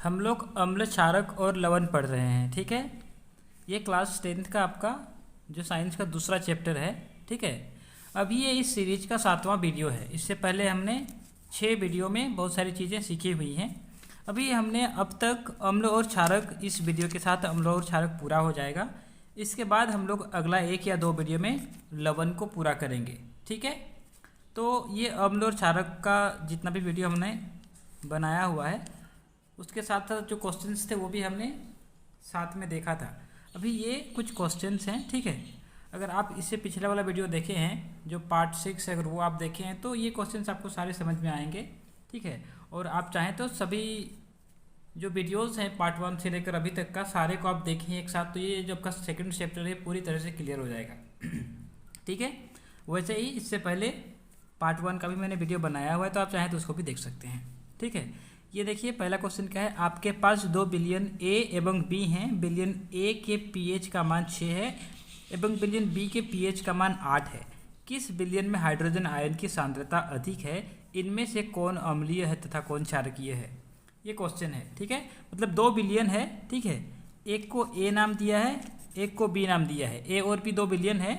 हम लोग अम्ल क्षारक और लवण पढ़ रहे हैं। ठीक है, ये क्लास 10th का आपका जो साइंस का दूसरा चैप्टर है। ठीक है, अभी ये इस सीरीज का 7वां वीडियो है। इससे पहले हमने 6 वीडियो में बहुत सारी चीज़ें सीखी हुई हैं। अभी हमने अब तक अम्ल और क्षारक, इस वीडियो के साथ अम्ल और क्षारक पूरा हो जाएगा। इसके बाद हम लोग अगला 1 या 2 वीडियो में लवण को पूरा करेंगे। ठीक है, तो ये अम्ल और क्षारक का जितना भी वीडियो हमने बनाया हुआ है उसके साथ साथ जो क्वेश्चंस थे वो भी हमने साथ में देखा था। अभी ये कुछ क्वेश्चंस हैं। ठीक है, अगर आप इससे पिछला वाला वीडियो देखे हैं जो पार्ट 6, अगर वो आप देखे हैं तो ये क्वेश्चंस आपको सारे समझ में आएंगे। ठीक है, और आप चाहें तो सभी जो वीडियोस हैं पार्ट 1 से लेकर अभी तक का सारे को आप देखें एक साथ, तो ये जो आपका सेकंड चैप्टर है पूरी तरह से क्लियर हो जाएगा। ठीक है, वैसे ही इससे पहले पार्ट 1 का भी मैंने वीडियो बनाया हुआ है, तो आप चाहें तो उसको भी देख सकते हैं। ठीक है, ये देखिए पहला क्वेश्चन क्या है। आपके पास 2 बिलियन ए एवं बी हैं। बिलियन ए के पीएच का मान 6 है एवं बिलियन बी के पीएच का मान 8 है। किस बिलियन में हाइड्रोजन आयन की सांद्रता अधिक है? इनमें से कौन अम्लीय है तथा कौन क्षारकीय है? ये क्वेश्चन है। ठीक है, मतलब 2 बिलियन है। ठीक है, एक को ए नाम दिया है, एक को बी नाम दिया है। ए और बी 2 बिलियन है।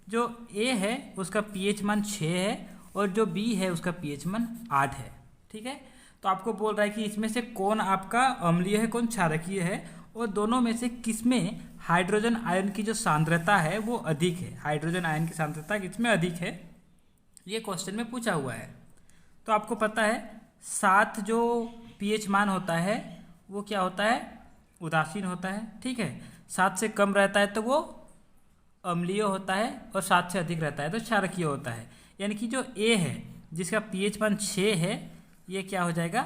जो ए है उसका पीएच मान 6 है और जो बी है उसका पीएच मान 8 है। ठीक है, तो आपको बोल रहा है कि इसमें से कौन आपका अम्लीय है, कौन क्षारकीय है, और दोनों में से किसमें हाइड्रोजन आयन की जो सांद्रता है वो अधिक है। हाइड्रोजन आयन की सांद्रता किसमें अधिक है, ये क्वेश्चन में पूछा हुआ है। तो आपको पता है 7 जो पीएच मान होता है वो क्या होता है, उदासीन होता है। ठीक है, 7 से कम रहता है तो वो अम्लीय होता है और 7 से अधिक रहता है तो क्षारकीय होता है। यानी कि जो ए है जिसका पीएच मान 6 है ये क्या हो जाएगा,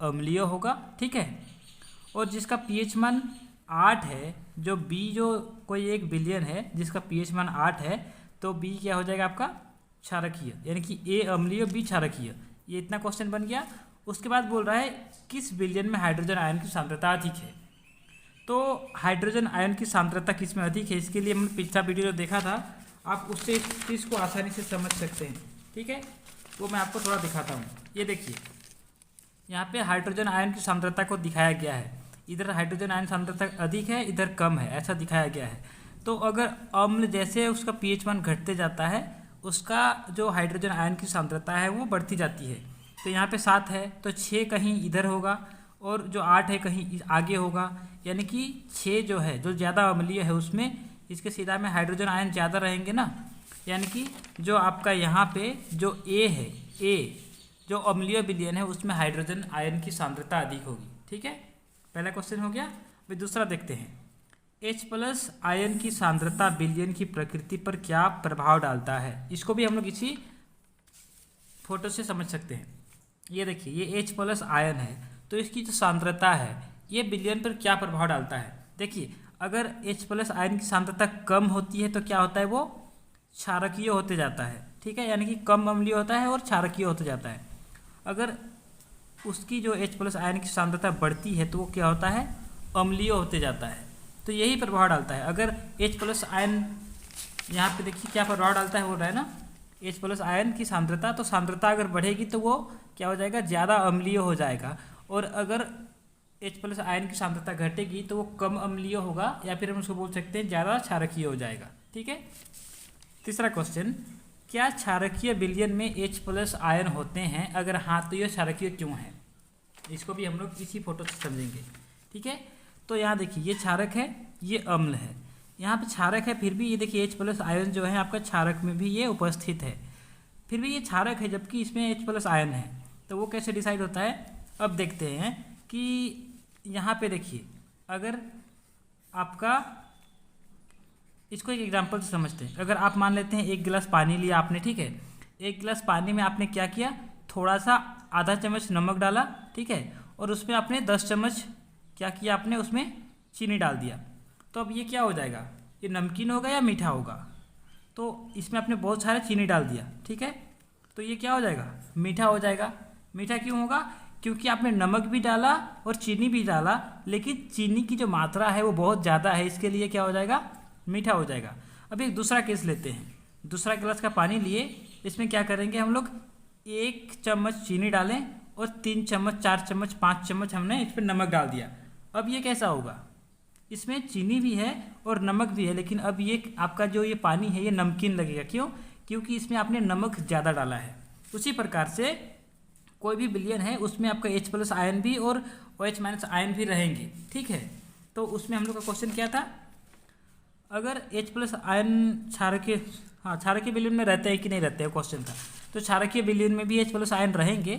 अम्लीय होगा। ठीक है, और जिसका पीएच मान 8 है, जो बी जो कोई एक बिलियन है जिसका पीएच मान 8 है, तो बी क्या हो जाएगा आपका, क्षारकीय। यानी कि ए अम्लीय बी क्षारकीय। ये इतना क्वेश्चन बन गया। उसके बाद बोल रहा है किस बिलियन में हाइड्रोजन आयन की सांद्रता अधिक है। तो हाइड्रोजन आयन की सांद्रता किस में अधिक है, इसके लिए हमने पिछला वीडियो जो देखा था आप उससे इस चीज़ को आसानी से समझ सकते हैं। ठीक है, वो मैं आपको थोड़ा दिखाता हूँ। ये देखिए यहाँ पे हाइड्रोजन आयन की सांद्रता को दिखाया गया है। इधर हाइड्रोजन आयन सांद्रता अधिक है, इधर कम है, ऐसा दिखाया गया है। तो अगर अम्ल जैसे उसका पीएच मान घटते जाता है उसका जो हाइड्रोजन आयन की सांद्रता है वो बढ़ती जाती है। तो यहाँ पे 7 है तो 6 कहीं इधर होगा और जो 8 है कहीं आगे होगा। यानी कि 6 जो है जो ज़्यादा अम्लीय है उसमें इसके सीधा में हाइड्रोजन आयन ज़्यादा रहेंगे ना। यानी कि जो आपका यहाँ पे जो ए है, ए जो अम्लीय बिलियन है उसमें हाइड्रोजन आयन की सांद्रता अधिक होगी। ठीक है, पहला क्वेश्चन हो गया। अभी दूसरा देखते हैं। H+ आयन की सांद्रता बिलियन की प्रकृति पर क्या प्रभाव डालता है? इसको भी हम लोग इसी फोटो से समझ सकते हैं। ये देखिए ये H+ आयन है तो इसकी जो सांद्रता है ये बिलियन पर क्या प्रभाव डालता है। देखिए अगर H+ आयन की सांद्रता कम होती है तो क्या होता है, वो क्षारकीय होते जाता है। ठीक है, यानी कि कम अम्लीय होता है और क्षारकीय होते जाता है। अगर उसकी जो H+ आयन की सांद्रता बढ़ती है तो वो क्या होता है, अम्लीय होते जाता है। तो यही प्रभाव डालता है। अगर H+ आयन यहाँ पे देखिए क्या प्रभाव डालता है, हो रहा है ना H+ आयन की सांद्रता। तो सांद्रता अगर बढ़ेगी तो वो क्या हो जाएगा, ज़्यादा अम्लीय हो जाएगा। और अगर H+ आयन की सांद्रता घटेगी तो वो कम अम्लीय होगा, या फिर हम उसको बोल सकते हैं ज़्यादा क्षारकीय हो जाएगा। ठीक है, तीसरा क्वेश्चन, क्या क्षारकीय बिलियन में H+ आयन होते हैं? अगर हाँ तो ये क्षारकीय क्यों है? इसको भी हम लोग इसी फोटो से समझेंगे। ठीक है, तो यहाँ देखिए ये क्षारक है, ये अम्ल है। यहाँ पे क्षारक है फिर भी ये देखिए H+ आयन जो है आपका क्षारक में भी ये उपस्थित है। फिर भी ये क्षारक है जबकि इसमें H+ आयन है, तो वो कैसे डिसाइड होता है? अब देखते हैं कि यहाँ पे देखिए अगर आपका, इसको एक एग्जांपल से समझते हैं। अगर आप मान लेते हैं 1 गिलास पानी लिया आपने। ठीक है, 1 गिलास पानी में आपने क्या किया, थोड़ा सा आधा चम्मच नमक डाला। ठीक है, और उसमें आपने 10 चम्मच क्या किया, आपने उसमें चीनी डाल दिया। तो अब ये क्या हो जाएगा, ये नमकीन होगा या मीठा होगा? तो इसमें आपने बहुत सारा चीनी डाल दिया। ठीक है, तो ये क्या हो जाएगा, मीठा हो जाएगा। मीठा क्यों होगा, क्योंकि आपने नमक भी डाला और चीनी भी डाला, लेकिन चीनी की जो मात्रा है वो बहुत ज़्यादा है, इसके लिए क्या हो जाएगा, मीठा हो जाएगा। अब एक दूसरा केस लेते हैं। दूसरा गिलास का पानी लिए, इसमें क्या करेंगे हम लोग, 1 चम्मच चीनी डालें और 3 चम्मच 4 चम्मच 5 चम्मच हमने इस पर नमक डाल दिया। अब ये कैसा होगा, इसमें चीनी भी है और नमक भी है, लेकिन अब ये आपका जो ये पानी है ये नमकीन लगेगा। क्यों? क्योंकि इसमें आपने नमक ज़्यादा डाला है। उसी प्रकार से कोई भी विलयन है उसमें आपका H+ आयन भी और OH- आयन भी रहेंगे, ठीक है। तो उसमें हम लोग का क्वेश्चन क्या था, अगर H+ आयन क्षारकीय विलयन में रहते हैं कि नहीं रहते हैं, क्वेश्चन था। तो क्षारकीय विलयन में भी H+ आयन रहेंगे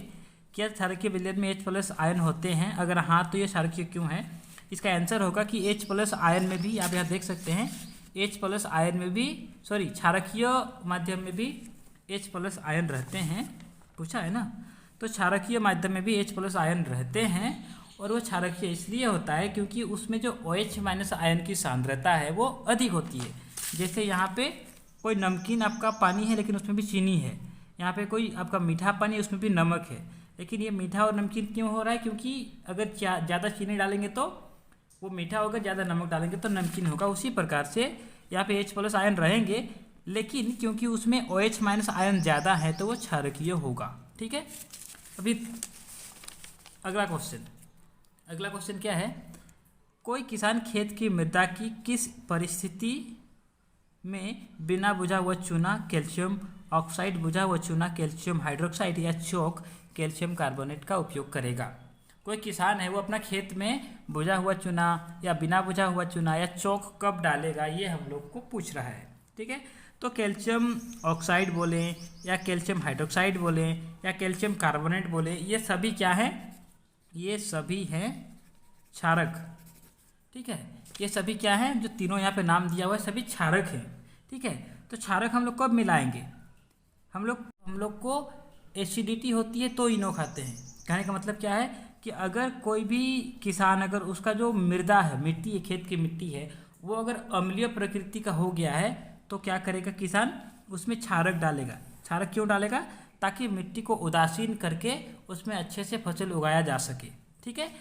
क्या? क्षारकीय विलयन में H+ आयन होते हैं? अगर हाँ तो ये क्षारकीय क्यों है? इसका आंसर होगा कि H+ आयन में भी, आप यहाँ देख सकते हैं, H+ आयन में भी, क्षारकीय माध्यम में भी H+ आयन रहते हैं, पूछा है ना। तो क्षारकीय माध्यम में भी H+ आयन रहते हैं, और वो क्षारकीय इसलिए होता है क्योंकि उसमें जो OH- आयन की सांद्रता है वो अधिक होती है। जैसे यहाँ पे कोई नमकीन आपका पानी है लेकिन उसमें भी चीनी है, यहाँ पे कोई आपका मीठा पानी है उसमें भी नमक है, लेकिन ये मीठा और नमकीन क्यों हो रहा है? क्योंकि अगर ज़्यादा चीनी डालेंगे तो वो मीठा होगा, ज़्यादा नमक डालेंगे तो नमकीन होगा। उसी प्रकार से यहाँ पे H+ आयन रहेंगे, लेकिन क्योंकि उसमें OH- आयन ज़्यादा है तो वो क्षारकीय होगा, ठीक है। अभी अगला क्वेश्चन क्या है, कोई किसान खेत की मृदा की किस परिस्थिति में बिना बुझा हुआ चूना कैल्शियम ऑक्साइड, बुझा हुआ चूना कैल्शियम हाइड्रोक्साइड या चौक कैल्शियम कार्बोनेट का उपयोग करेगा? कोई किसान है वो अपना खेत में बुझा हुआ चूना या बिना बुझा हुआ चूना या चौक कब डालेगा, ये हम लोग को पूछ रहा है, ठीक है। तो कैल्शियम ऑक्साइड बोलें या कैल्शियम हाइड्रोक्साइड बोलें या कैल्शियम कार्बोनेट बोलें, ये सभी क्या है? ये सभी हैं क्षारक, ठीक है। ये सभी क्या है, जो तीनों यहाँ पे नाम दिया हुआ है सभी क्षारक हैं, ठीक है। तो क्षारक हम लोग कब मिलाएंगे? हम लोग को एसिडिटी होती है तो इनो खाते हैं। कहने का मतलब क्या है कि अगर कोई भी किसान, अगर उसका जो मृदा है, मिट्टी है, खेत की मिट्टी है, वो अगर अम्लीय प्रकृति का हो गया है तो क्या करेगा किसान? उसमें क्षारक डालेगा। क्षारक क्यों डालेगा? ताकि मिट्टी को उदासीन करके उसमें अच्छे से फसल उगाया जा सके, ठीक है।